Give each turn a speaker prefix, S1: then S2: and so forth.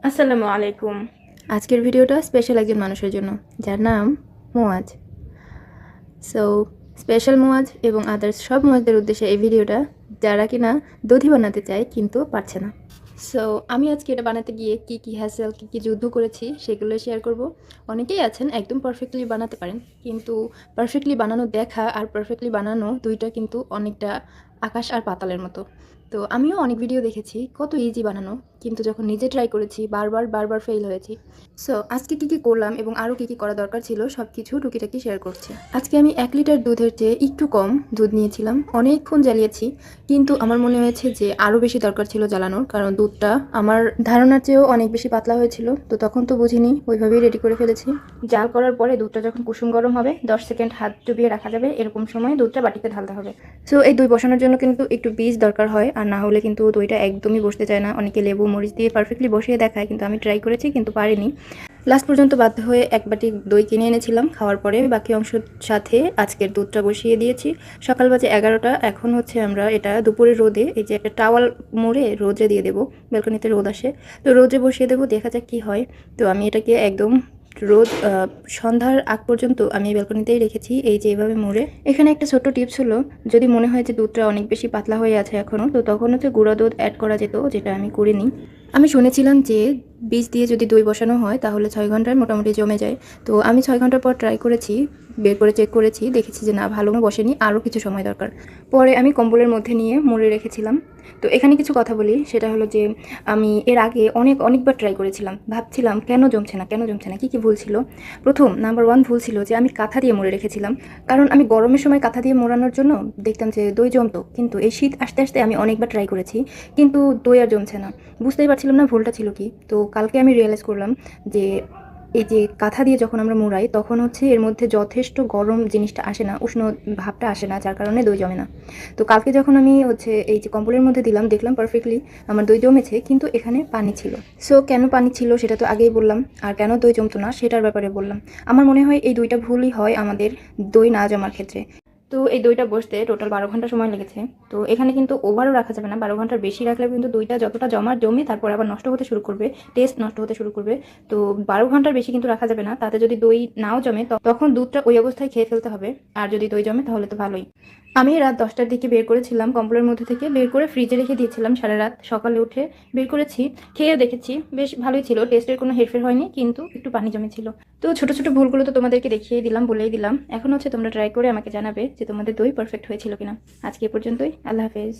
S1: আসসালামু আলাইকুম। আজকের ভিডিওটা স্পেশাল একজন মানুষের জন্য, যার নাম মুয়াজ। সো স্পেশাল মুয়াজ এবং আদার্স সব মুয়াজদের উদ্দেশ্যে এই ভিডিওটা, যারা কিনা দধি বানাতে চায় কিন্তু পারছে না। সো আমি আজকে এটা বানাতে গিয়ে কি হ্যাসেল, কি যুদ্ধ করেছি সেগুলো শেয়ার করব। অনেকেই আছেন একদম পারফেক্টলি বানাতে পারেন, কিন্তু পারফেক্টলি বানানো দেখা আর পারফেক্টলি বানানো দুইটা কিন্তু অনেকটা আকাশ আর পাতালের মতো। তো আমিও অনেক ভিডিও দেখেছি কত ইজি বানানো, কিন্তু যখন নিজে ট্রাই করেছি বারবার ফেল হয়েছি। সো আজকে কি করলাম এবং আরও কি করা দরকার ছিল সব কিছু টুকিটাকি শেয়ার করছি। আজকে আমি 1 লিটার দুধের চেয়ে একটু কম দুধ নিয়েছিলাম, অনেকক্ষণ জ্বালিয়েছি, কিন্তু আমার মনে হয়েছে যে আরও বেশি দরকার ছিল জ্বালানোর, কারণ দুধটা আমার ধারণার চেয়েও অনেক বেশি পাতলা হয়েছিল। তো তখন তো বুঝিনি, ওইভাবেই রেডি করে ফেলেছি। জাল করার পরে দুধটা যখন কুসুম গরম হবে, 10 সেকেন্ড হাত ডুবিয়ে রাখা যাবে, এরকম সময় দুধটা বাটিতে ঢালতে হবে। সো এই দই বসানোর জন্য কিন্তু একটু বীজ দরকার হয়, আর না হলে কিন্তু দইটা একদমই বসতে চায় না। অনেকে লেবু মরিচ দিয়ে পারফেক্টলি বসিয়ে দেখায়, কিন্তু আমি ট্রাই করেছি কিন্তু পারিনি। লাস্ট পর্যন্ত বাধ্য হয়ে 1 বাটি দই কিনে এনেছিলাম। খাওয়ার পরে বাকি অংশের সাথে আজকের দুধটা বসিয়ে দিয়েছি। সকাল বাজে 11টা। এখন হচ্ছে আমরা এটা দুপুরের রোদে, এই যে একটা টাওয়াল মুড়ে রোদে দিয়ে দেবো, ব্যালকনিতে রোদ আসে, তো রোদে বসিয়ে দেবো, দেখা যাক কী হয়। তো আমি এটাকে একদম রোদ সন্ধ্যার আগ পর্যন্ত আমি ব্যালকনিতেই রেখেছি, এই যে এভাবে মুড়ে। এখানে একটা ছোট্ট টিপস হলো, যদি মনে হয় যে দুধটা অনেক বেশি পাতলা হয়ে আছে এখনও, তো তখন হচ্ছে গুঁড়া দুধ অ্যাড করা যেত, যেটা আমি করিনি। আমি শুনেছিলাম যে বীজ দিয়ে যদি দই বসানো হয় তাহলে 6 ঘন্টায় মোটামুটি জমে যায়। তো আমি 6 ঘন্টা পর ট্রাই করেছি, বের করে চেক করেছি, দেখেছি যে না, ভালো বসেনি, আরও কিছু সময় দরকার। পরে আমি কম্বলের মধ্যে নিয়ে মুড়ে রেখেছিলাম। তো এখানে কিছু কথা বলি, সেটা হলো যে আমি এর আগে অনেকবার ট্রাই করেছিলাম, ভাবছিলাম কেন জমছে না, কি ভুল ছিল। প্রথম নাম্বার 1 ভুল ছিল যে আমি কাঁথা দিয়ে মুড়ে রেখেছিলাম, কারণ আমি গরমের সময় কাঁথা দিয়ে মোড়ানোর জন্য দেখতাম যে দই জমতো, কিন্তু এই শীত আস্তে আস্তে আমি অনেকবার ট্রাই করেছি, কিন্তু দই আর জমছে না। বুঝতেই পারছিলাম না ভুলটা ছিল কি। তো কালকে আমি রিয়েলাইজ করলাম যে এই যে কাঁথা দিয়ে যখন আমরা মোড়াই, তখন হচ্ছে এর মধ্যে যথেষ্ট গরম জিনিসটা আসে না, উষ্ণ ভাবটা আসে না, যার কারণে দই জমে না। তো কালকে যখন আমি হচ্ছে এই যে কম্বলের মধ্যে দিলাম, দেখলাম পারফেক্টলি আমার দই জমেছে, কিন্তু এখানে পানি ছিল। সো কেন পানি ছিল সেটা তো আগেই বললাম, আর কেন দই জমতো না সেটার ব্যাপারে বললাম। আমার মনে হয় এই দুইটা ভুলই হয় আমাদের দই না জমার ক্ষেত্রে। তো এই দইটা বসতে টোটাল 12 ঘন্টা সময় লেগেছে। তো এখানে কিন্তু ওভারও রাখা যাবে না, 12 ঘন্টার বেশি রাখলে কিন্তু দইটা যতটা জমে তারপর আবার নষ্ট হতে শুরু করবে, টেস্ট নষ্ট হতে শুরু করবে। তো 12 ঘন্টার বেশি কিন্তু রাখা যাবে না, তাতে যদি দই নাও জমে তখন দুধটা ওই অবস্থায় খেয়ে ফেলতে হবে। আর যদি দই জমে তাহলে তো ভালোই। আমি রাত 10টার দিকে বের করেছিলাম, কম্বলের মধ্যে থেকে বের করে ফ্রিজে রেখে দিয়েছিলাম সারা রাত। সকালে উঠে বের করেছি, খেয়ে দেখেছি বেশ ভালোই ছিল, টেস্টের কোনো হেরফের হয়নি, কিন্তু একটু পানি জমেছিল। তো ছোট ছোট ভুলগুলো তো তোমাদেরকে দেখিয়ে দিলাম, বলেই দিলাম। এখন হচ্ছে তোমরা ট্রাই করে আমাকে জানাবে যে তোমাদের দই পারফেক্ট হয়েছিল কিনা। আজকে এ পর্যন্তই, আল্লাহ হাফেজ।